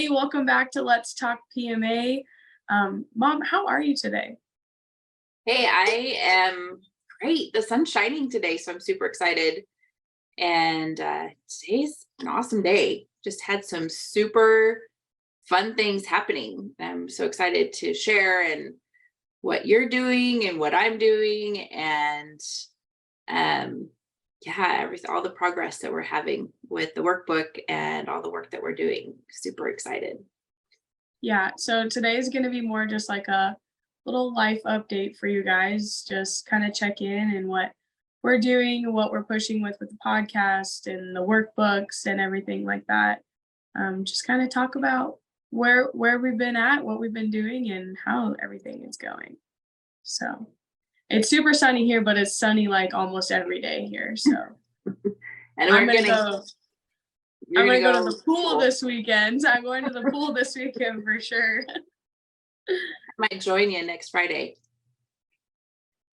everybody. Welcome back to Let's Talk PMA. Mom, how are you today? Hey, I am great. The sun's shining today, so I'm super excited. And today's an awesome day. Just had some super fun things happening. I'm so excited to share and what you're doing and what I'm doing, and all the progress that we're having with the workbook and all the work that we're doing. Super excited. Yeah, so today is going to be more just like a little life update for you guys. Just kind of check in and what we're doing, what we're pushing with the podcast and the workbooks and everything like that. Just kind of talk about where we've been at, what we've been doing, and how everything is going. So it's super sunny here, but it's sunny like almost every day here. So And I'm we're gonna go to the pool this weekend. I'm going to the pool this weekend for sure. I might join you next Friday.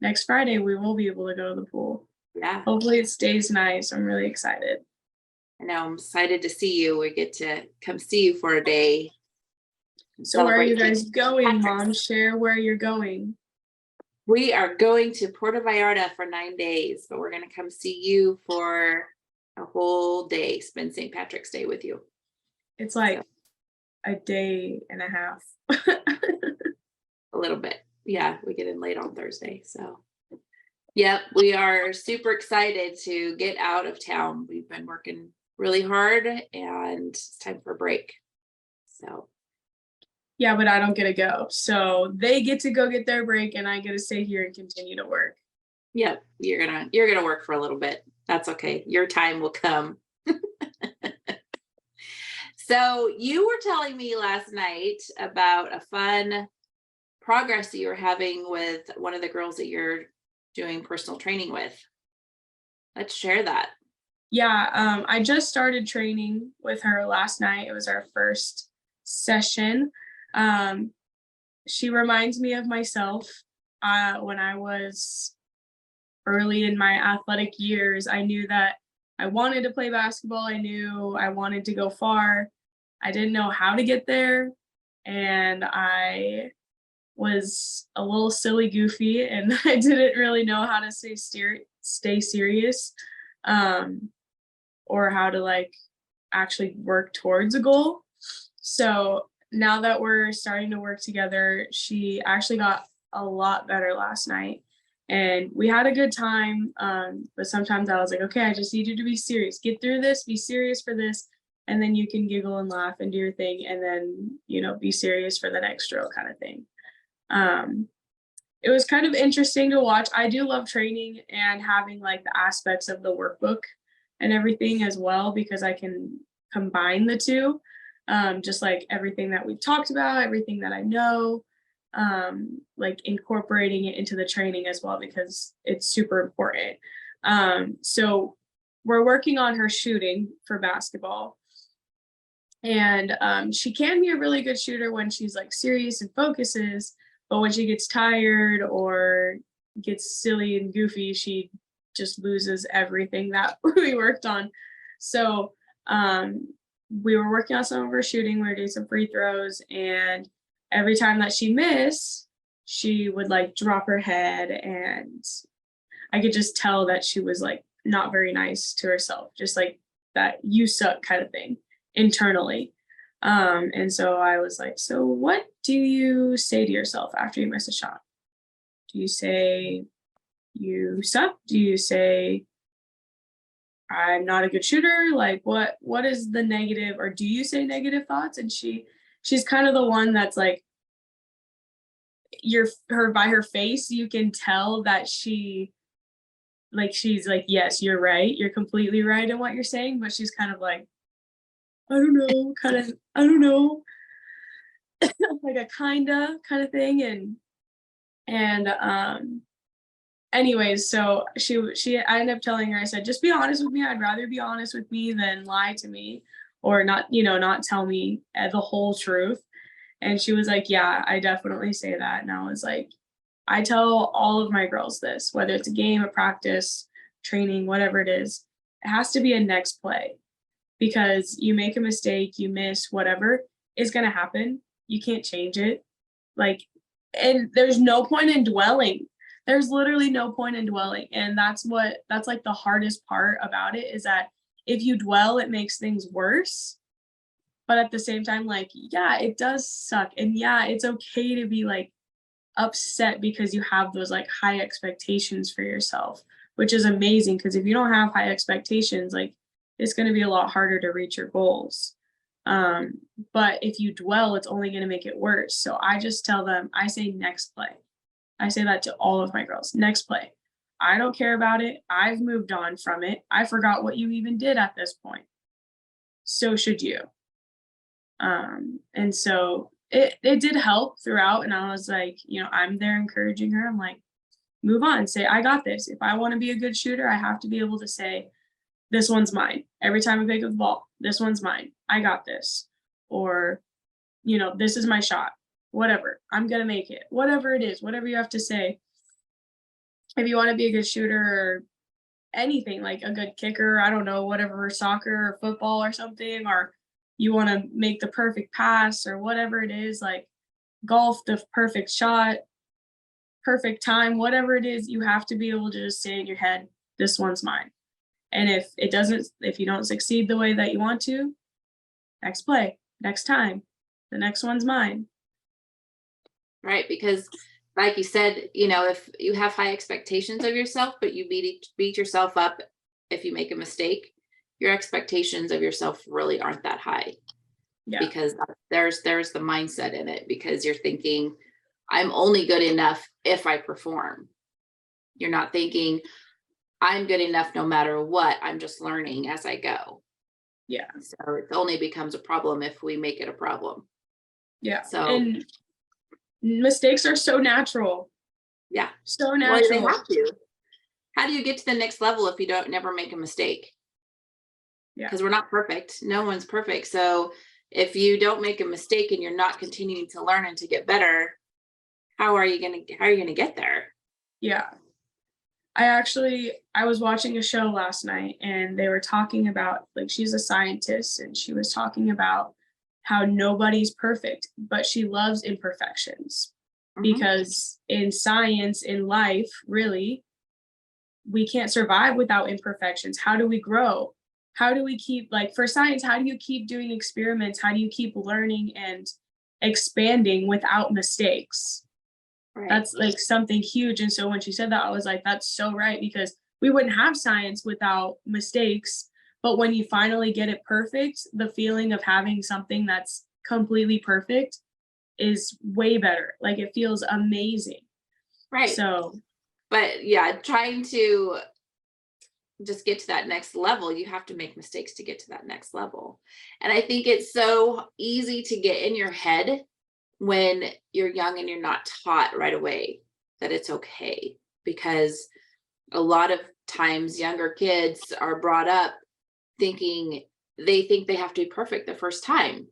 Next Friday, we will be able to go to the pool. Yeah. Hopefully it stays nice. I'm really excited. I know. I'm excited to see you. We get to come see you for a day. So where are you guys going, Mom? Share where you're going. We are going to Puerto Vallarta for 9 days, but we're going to come see you for a whole day, spend St. Patrick's Day with you. It's like a day and a half. A little bit. Yeah, we get in late on Thursday. So, yep, we are super excited to get out of town. We've been working really hard and it's time for a break. So, yeah, but I don't get to go. So they get to go get their break and I get to stay here and continue to work. Yep, you're gonna work for a little bit. That's okay. Your time will come. So you were telling me last night about a fun progress that you were having with one of the girls that you're doing personal training with. Let's share that. Yeah, I just started training with her last night. It was our first session. She reminds me of myself when I was early in my athletic years. I knew that I wanted to play basketball. I knew I wanted to go far. I didn't know how to get there. And I was a little silly goofy and I didn't really know how to stay serious or how to like actually work towards a goal. So now that we're starting to work together, she actually got a lot better last night and we had a good time. But sometimes I was like, okay, I just need you to be serious. Get through this, be serious for this. And then you can giggle and laugh and do your thing. And then, be serious for the next drill kind of thing. It was kind of interesting to watch. I do love training and having like the aspects of the workbook and everything as well, because I can combine the two. Just like everything that we've talked about, everything that I know, like incorporating it into the training as well, because it's super important. So we're working on her shooting for basketball. And she can be a really good shooter when she's like serious and focuses, but when she gets tired or gets silly and goofy, she just loses everything that we worked on. So we were working on some of her shooting. We were doing some free throws, and every time that she missed, she would like drop her head, and I could just tell that she was like not very nice to herself, just like that "you suck" kind of thing internally. And so I was like, so what do you say to yourself after you miss a shot? Do you say you suck? Do you say I'm not a good shooter? Like what is the negative, or do you say negative thoughts? And she's kind of the one that's like, by her face, you can tell that she's like, yes, you're right. You're completely right in what you're saying. But she's kind of like, I don't know, like a kind of thing. And anyways, so I ended up telling her, I said, just be honest with me. I'd rather be honest with me than lie to me, or not tell me the whole truth. And she was like, yeah, I definitely say that. And I was like, I tell all of my girls this, whether it's a game, a practice, training, whatever it is, it has to be a next play. Because you make a mistake, you miss, whatever, is going to happen. You can't change it. Like, and there's no point in dwelling. There's literally no point in dwelling. And that's like the hardest part about it, is that if you dwell, it makes things worse. But at the same time, like, yeah, it does suck. And yeah, it's okay to be like upset because you have those like high expectations for yourself, which is amazing, because if you don't have high expectations, like, it's going to be a lot harder to reach your goals. But if you dwell, it's only going to make it worse. So I just tell them, I say next play. I say that to all of my girls. Next play. I don't care about it. I've moved on from it. I forgot what you even did at this point. So should you. And so it did help throughout. And I was like, I'm there encouraging her. I'm like, move on, say, I got this. If I want to be a good shooter, I have to be able to say, this one's mine. Every time I pick up the ball, this one's mine. I got this. Or, this is my shot. Whatever. I'm going to make it. Whatever it is, whatever you have to say. If you want to be a good shooter or anything, like a good kicker, I don't know, whatever, soccer or football or something, or you want to make the perfect pass or whatever it is, like golf, the perfect shot, perfect time, whatever it is, you have to be able to just say in your head, this one's mine. And if you don't succeed the way that you want to, next play, next time, the next one's mine. Right. Because like you said, if you have high expectations of yourself, but you beat yourself up if you make a mistake, your expectations of yourself really aren't that high. Yeah. Because there's the mindset in it, because you're thinking, I'm only good enough if I perform. You're not thinking, I'm good enough no matter what. I'm just learning as I go. Yeah. So it only becomes a problem if we make it a problem. Yeah. So, and mistakes are so natural. Yeah. So natural. Well, they have to. How do you get to the next level if you never make a mistake? Yeah. Because we're not perfect. No one's perfect. So if you don't make a mistake and you're not continuing to learn and to get better, how are you going to get there? Yeah. I was watching a show last night, and they were talking about, like, she's a scientist, and she was talking about how nobody's perfect, but she loves imperfections. Mm-hmm. Because in science, in life, really, we can't survive without imperfections. How do we grow? How do we keep, like, for science, how do you keep doing experiments? How do you keep learning and expanding without mistakes? Right. That's like something huge. And so when she said that, I was like, that's so right, because we wouldn't have science without mistakes. But when you finally get it perfect, the feeling of having something that's completely perfect is way better. Like, it feels amazing. Right. So, but yeah, trying to just get to that next level, you have to make mistakes to get to that next level. And I think it's so easy to get in your head when you're young and you're not taught right away that it's okay, because a lot of times younger kids are brought up thinking they have to be perfect the first time.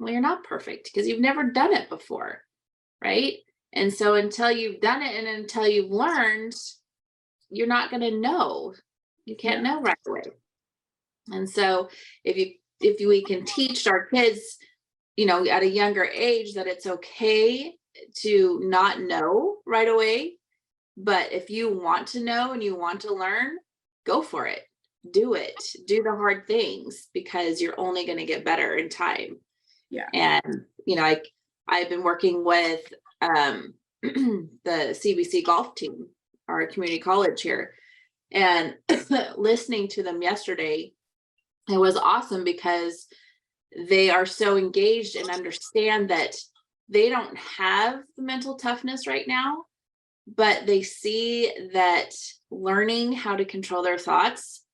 Well, you're not perfect because you've never done it before, right? And so until you've done it and until you've learned, you're not going to know. You can't know right away. And so if we can teach our kids, at a younger age, that it's okay to not know right away. But if you want to know and you want to learn, go for it. Do it. Do the hard things, because you're only going to get better in time. Yeah. And, I've been working with the CBC golf team, our community college here, and listening to them yesterday, it was awesome, because they are so engaged and understand that they don't have the mental toughness right now, but they see that learning how to control their thoughts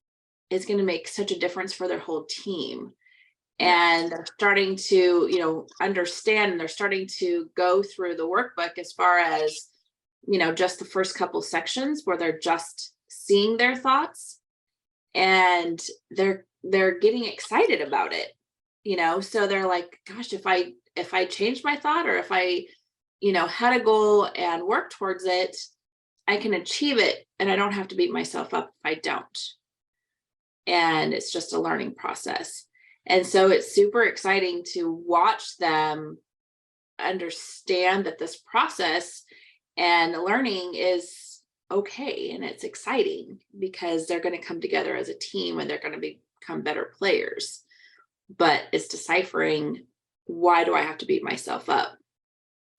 is going to make such a difference for their whole team. And they're starting to, understand, and they're starting to go through the workbook as far as, just the first couple sections where they're just seeing their thoughts, and they're getting excited about it. So they're like, gosh, if I change my thought, or if I, had a goal and work towards it, I can achieve it, and I don't have to beat myself up if I don't. And it's just a learning process. And so it's super exciting to watch them understand that this process and learning is okay, and it's exciting because they're going to come together as a team and they're going to become better players. But it's deciphering, why do I have to beat myself up?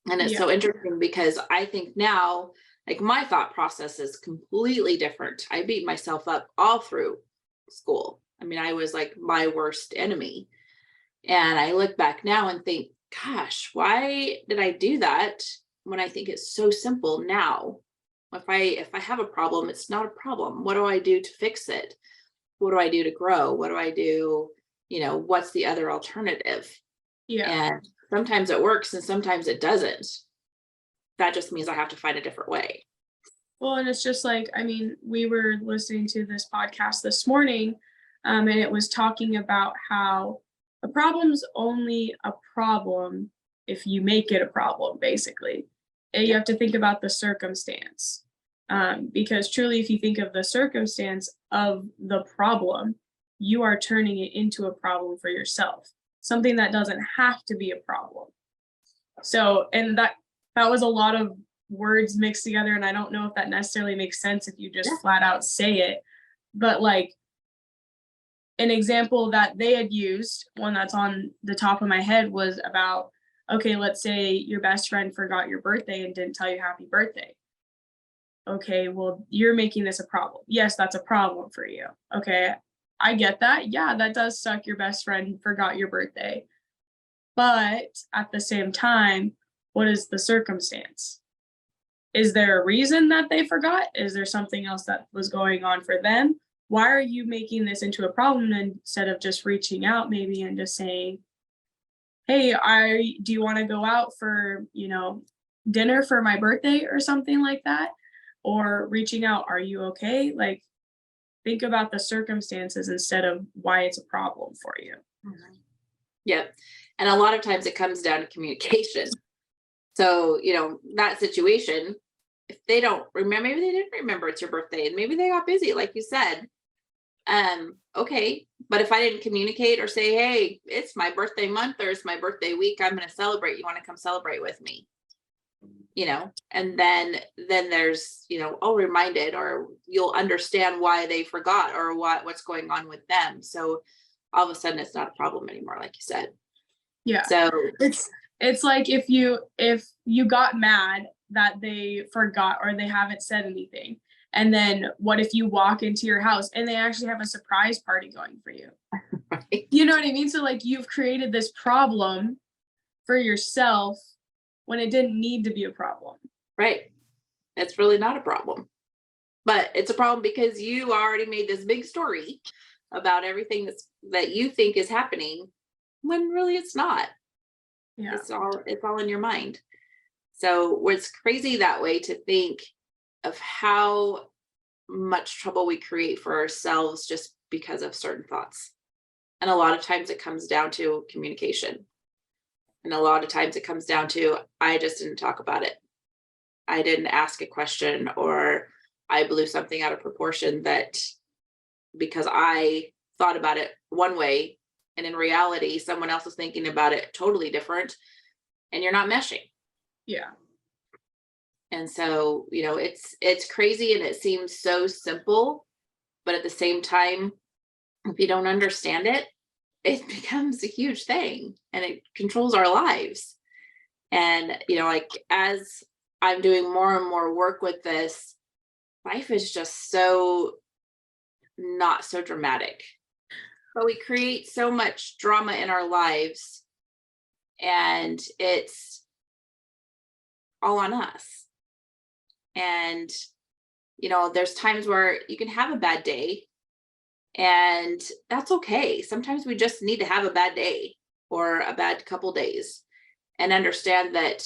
And it's so interesting because I think now, like, my thought process is completely different. I beat myself up all through school. I mean, I was like my worst enemy. And I look back now and think, gosh, why did I do that when I think it's so simple now? If I have a problem, it's not a problem. What do I do to fix it? What do I do to grow? What do I do? What's the other alternative? Yeah. And sometimes it works and sometimes it doesn't. That just means I have to find a different way. Well, and it's just like, I mean, we were listening to this podcast this morning, and it was talking about how a problem's only a problem if you make it a problem, basically. And you have to think about the circumstance. Because truly, if you think of the circumstance of the problem, you are turning it into a problem for yourself, something that doesn't have to be a problem. So, and that was a lot of words mixed together, and I don't know if that necessarily makes sense if you just flat out say it. But like, an example that they had used, one that's on the top of my head, was about, okay, let's say your best friend forgot your birthday and didn't tell you happy birthday. Okay, well, you're making this a problem. Yes, that's a problem for you. Okay, I get that. Yeah, that does suck. Your best friend forgot your birthday. But at the same time, what is the circumstance? Is there a reason that they forgot? Is there something else that was going on for them? Why are you making this into a problem instead of just reaching out maybe and just saying, hey, do you want to go out for, dinner for my birthday or something like that? Or reaching out, are you okay? Like, think about the circumstances instead of why it's a problem for you. Mm-hmm. Yep. And a lot of times it comes down to communication. So, that situation, if they don't remember, maybe they didn't remember it's your birthday and maybe they got busy, like you said. Okay. But if I didn't communicate or say, hey, it's my birthday month or it's my birthday week, I'm going to celebrate. You want to come celebrate with me? And then there's, all reminded, or you'll understand why they forgot or what's going on with them. So all of a sudden it's not a problem anymore, like you said. Yeah. So it's like if you got mad that they forgot or they haven't said anything, and then what if you walk into your house and they actually have a surprise party going for you? Right. You know what I mean? So like, you've created this problem for yourself when it didn't need to be a problem. Right. It's really not a problem, but it's a problem because you already made this big story about everything that you think is happening when really it's not. Yeah. It's all in your mind. So it's crazy that way to think of how much trouble we create for ourselves just because of certain thoughts. And a lot of times it comes down to communication. And a lot of times it comes down to, I just didn't talk about it. I didn't ask a question, or I blew something out of proportion that because I thought about it one way, and in reality, someone else is thinking about it totally different, and you're not meshing. Yeah. And so, it's crazy and it seems so simple, but at the same time, if you don't understand it, it becomes a huge thing and it controls our lives. And, like, as I'm doing more and more work with this, life is just so not so dramatic, but we create so much drama in our lives and it's all on us. And, there's times where you can have a bad day and that's okay. Sometimes we just need to have a bad day or a bad couple days and understand that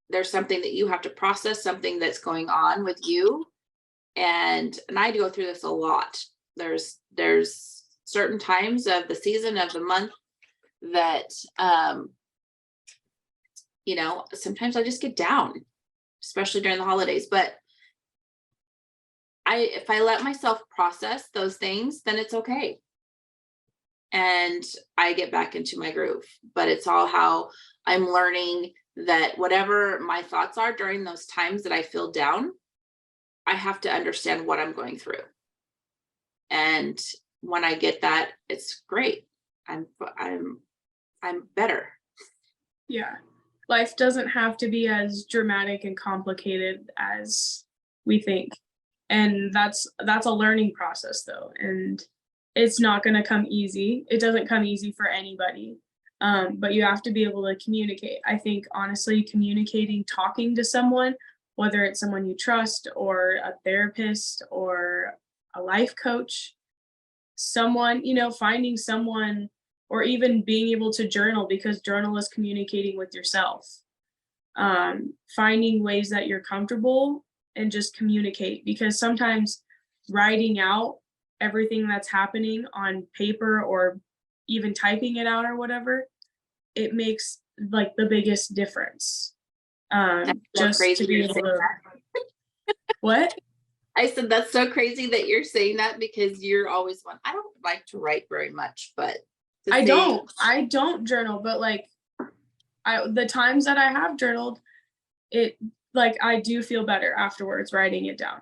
there's something that you have to process, something that's going on with you. And I go through this a lot. There's certain times of the season of the month that, sometimes I just get down, especially during the holidays. But if I let myself process those things, then it's okay. and I get back into my groove. But it's all how I'm learning that whatever my thoughts are during those times that I feel down, I have to understand what I'm going through. And when I get that, it's great. I'm I'm better. Yeah. Life doesn't have to be as dramatic and complicated as we think. And that's a learning process though. And it's not going to come easy. It doesn't come easy for anybody. But you have to be able to communicate. I think honestly, communicating, talking to someone, whether it's someone you trust or a therapist or a life coach, someone, finding someone or even being able to journal because journal is communicating with yourself. Finding ways that you're comfortable and just communicate because sometimes writing out everything that's happening on paper or even typing it out or whatever, it makes like the biggest difference. That's so Just crazy to be you're able saying to, that. what? I said that's so crazy that you're saying that because you're always one. I don't like to write very much, but to I say don't journal, but like the times that I have journaled, it like I do feel better afterwards writing it down.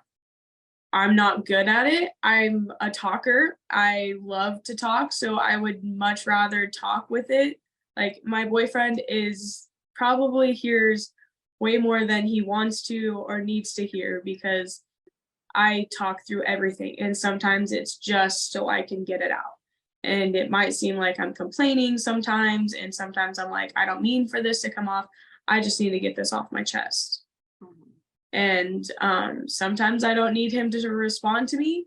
I'm not good at it. I'm a talker. I love to talk, so I would much rather talk with it. Like my boyfriend is probably hears way more than he wants to or needs to hear because I talk through everything and sometimes it's just so I can get it out. And it might seem like I'm complaining sometimes and sometimes I'm like I don't mean for this to come off. I just need to get this off my chest. Mhm. And sometimes I don't need him to respond to me.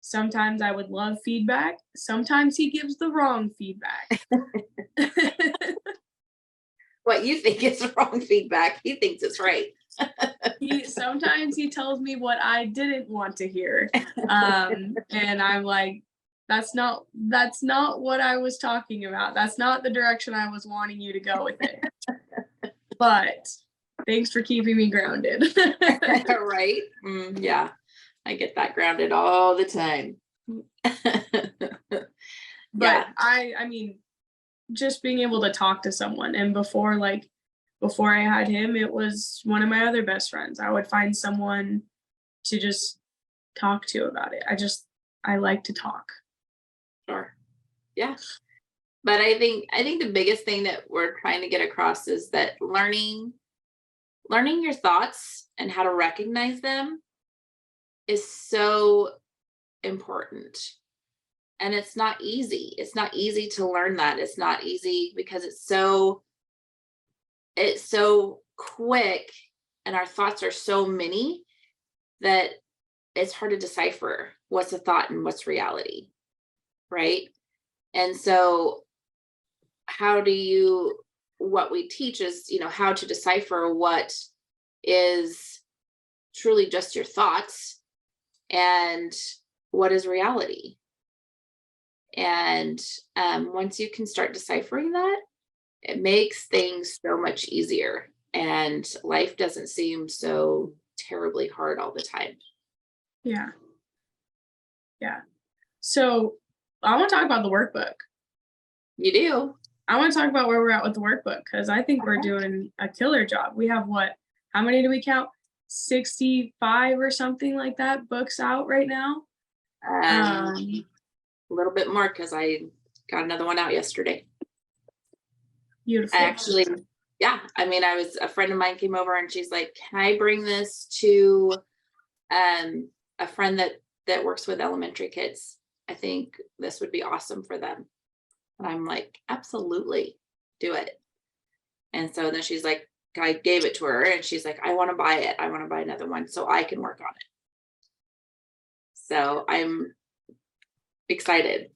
Sometimes I would love feedback. Sometimes he gives the wrong feedback. what you think is wrong feedback, he thinks it's right. Sometimes he tells me what I didn't want to hear. And I'm like, that's not what I was talking about. That's not the direction I was wanting you to go with it. But thanks for keeping me grounded. Right? Yeah, I get that grounded all the time. But Yeah. I mean, just being able to talk to someone and before I had him, it was one of my other best friends. I would find someone to just talk to about it. I like to talk. Sure. Yeah. But I think the biggest thing that we're trying to get across is that learning your thoughts and how to recognize them is so important. And it's not easy. It's not easy to learn that. It's not easy because it's so quick and our thoughts are so many that it's hard to decipher what's a thought and what's reality, right? And so how do you what we teach is how to decipher what is truly just your thoughts and what is reality. And once you can start deciphering that, it makes things so much easier and life doesn't seem so terribly hard all the time. Yeah. Yeah. So I want to talk about the workbook. You do. I want to talk about where we're at with the workbook because I think we're doing a killer job. We have how many do we count? 65 or something like that books out right now. A little bit more because I got another one out yesterday. Beautiful. I actually, yeah, I mean, a friend of mine came over and she's like, can I bring this to a friend that works with elementary kids? I think this would be awesome for them. And I'm like, absolutely, do it. And so then she's like, I gave it to her and she's like, I want to buy it. I want to buy another one so I can work on it. So I'm excited.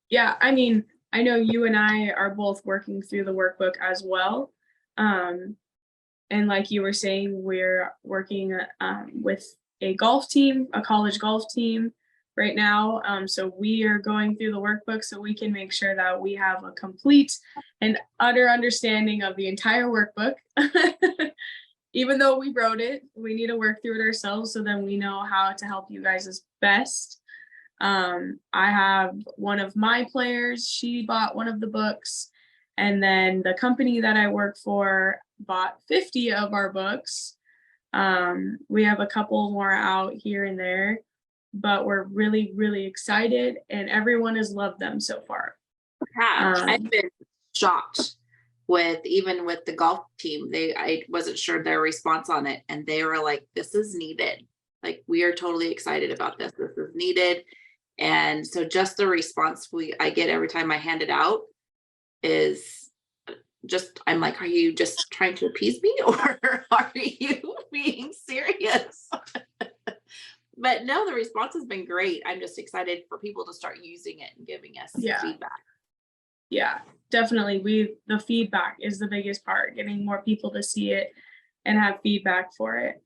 Yeah, I mean, I know you and I are both working through the workbook as well. And like you were saying, we're working with a golf team, a college golf team right now. So we are going through the workbook so we can make sure that we have a complete and utter understanding of the entire workbook. Even though we wrote it, we need to work through it ourselves so then we know how to help you guys as best. I have one of my players, she bought one of the books, and then the company that I work for bought 50 of our books. We have a couple more out here and there, but we're really, really excited, and everyone has loved them so far. I've been shocked with even with the golf team. I wasn't sure their response on it, and they were like, "This is needed. Like, we are totally excited about this. This is needed." And so just the response I get every time I hand it out is just, I'm like, are you just trying to appease me or are you being serious? But no, the response has been great. I'm just excited for people to start using it and giving us Yeah. feedback. Yeah, definitely. The feedback is the biggest part, getting more people to see it and have feedback for it.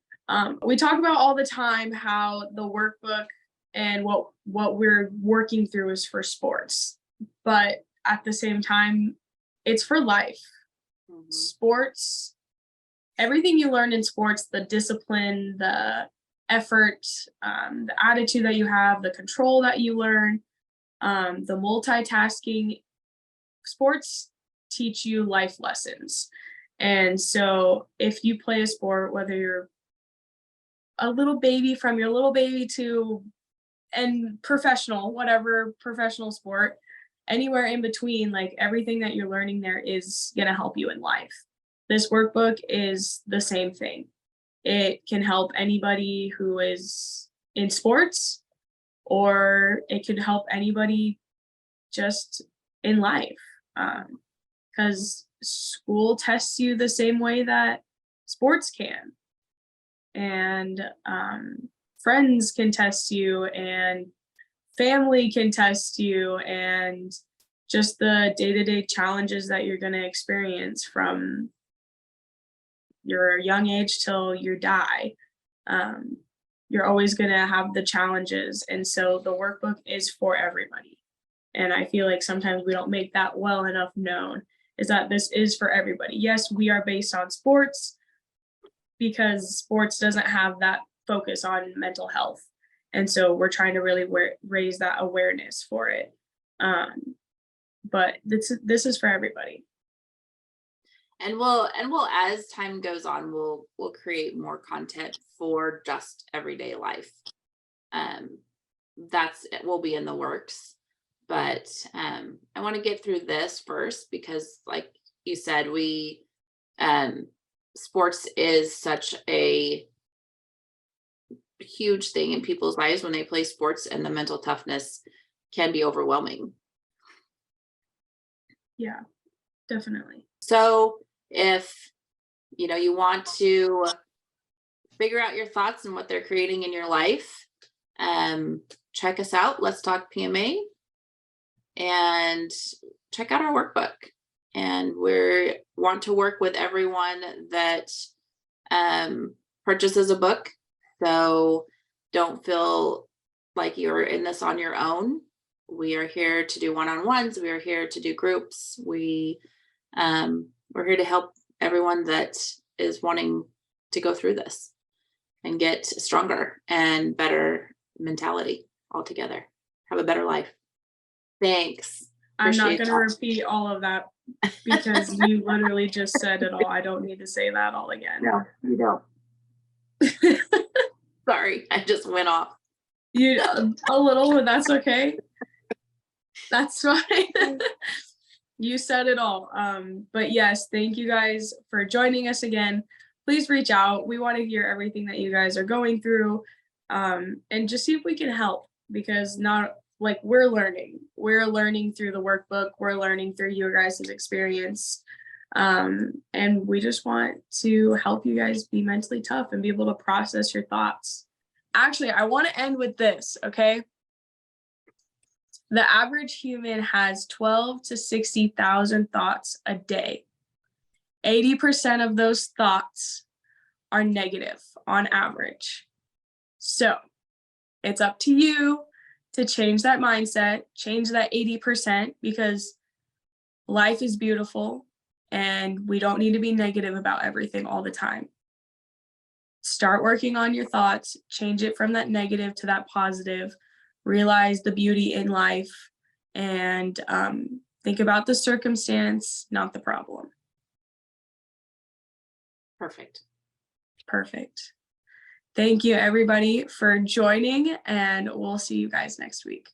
We talk about all the time how the workbook and what we're working through is for sports, but at the same time, it's for life. Mhm. Sports, everything you learn in sports, the discipline, the effort, the attitude that you have, the control that you learn, the multitasking, sports teach you life lessons. And so if you play a sport, whether you're a little baby, from your little baby to and professional, whatever professional sport, anywhere in between, like everything that you're learning there is going to help you in life. This workbook is the same thing. It can help anybody who is in sports, or it could help anybody just in life. Because school tests you the same way that sports can. And friends can test you, and family can test you, and just the day-to-day challenges that you're going to experience from your young age till you die. You're always going to have the challenges. And so the workbook is for everybody. And I feel like sometimes we don't make that well enough known, is that this is for everybody. Yes, we are based on sports because sports doesn't have that focus on mental health. And so we're trying to really raise that awareness for it. But this is for everybody. And we'll as time goes on, we'll create more content for just everyday life. It will be in the works. But I want to get through this first because, like you said, sports is such a huge thing in people's lives when they play sports, and the mental toughness can be overwhelming. Yeah, definitely. So if you want to figure out your thoughts and what they're creating in your life, check us out. Let's Talk PMA, and check out our workbook. And we want to work with everyone that purchases a book. So don't feel like you're in this on your own. We are here to do one-on-ones. We are here to do groups. We're here to help everyone that is wanting to go through this and get stronger and better mentality altogether. Have a better life. Thanks. I'm not going to repeat all of that because you literally just said it all. I don't need to say that all again. No, you don't. Sorry, I just went off. You a little, but that's okay. That's fine. You said it all. But yes, thank you guys for joining us again. Please reach out. We want to hear everything that you guys are going through, and just see if we can help, because we're learning through the workbook. We're learning through your guys' experience. And we just want to help you guys be mentally tough and be able to process your thoughts. Actually, I want to end with this, okay? The average human has 12 to 60,000 thoughts a day. 80% of those thoughts are negative on average. So it's up to you to change that mindset, change that 80%, because life is beautiful and we don't need to be negative about everything all the time. Start working on your thoughts, change it from that negative to that positive. realize the beauty in life, and think about the circumstance, not the problem. Perfect. Perfect. Thank you, everybody, for joining, and we'll see you guys next week.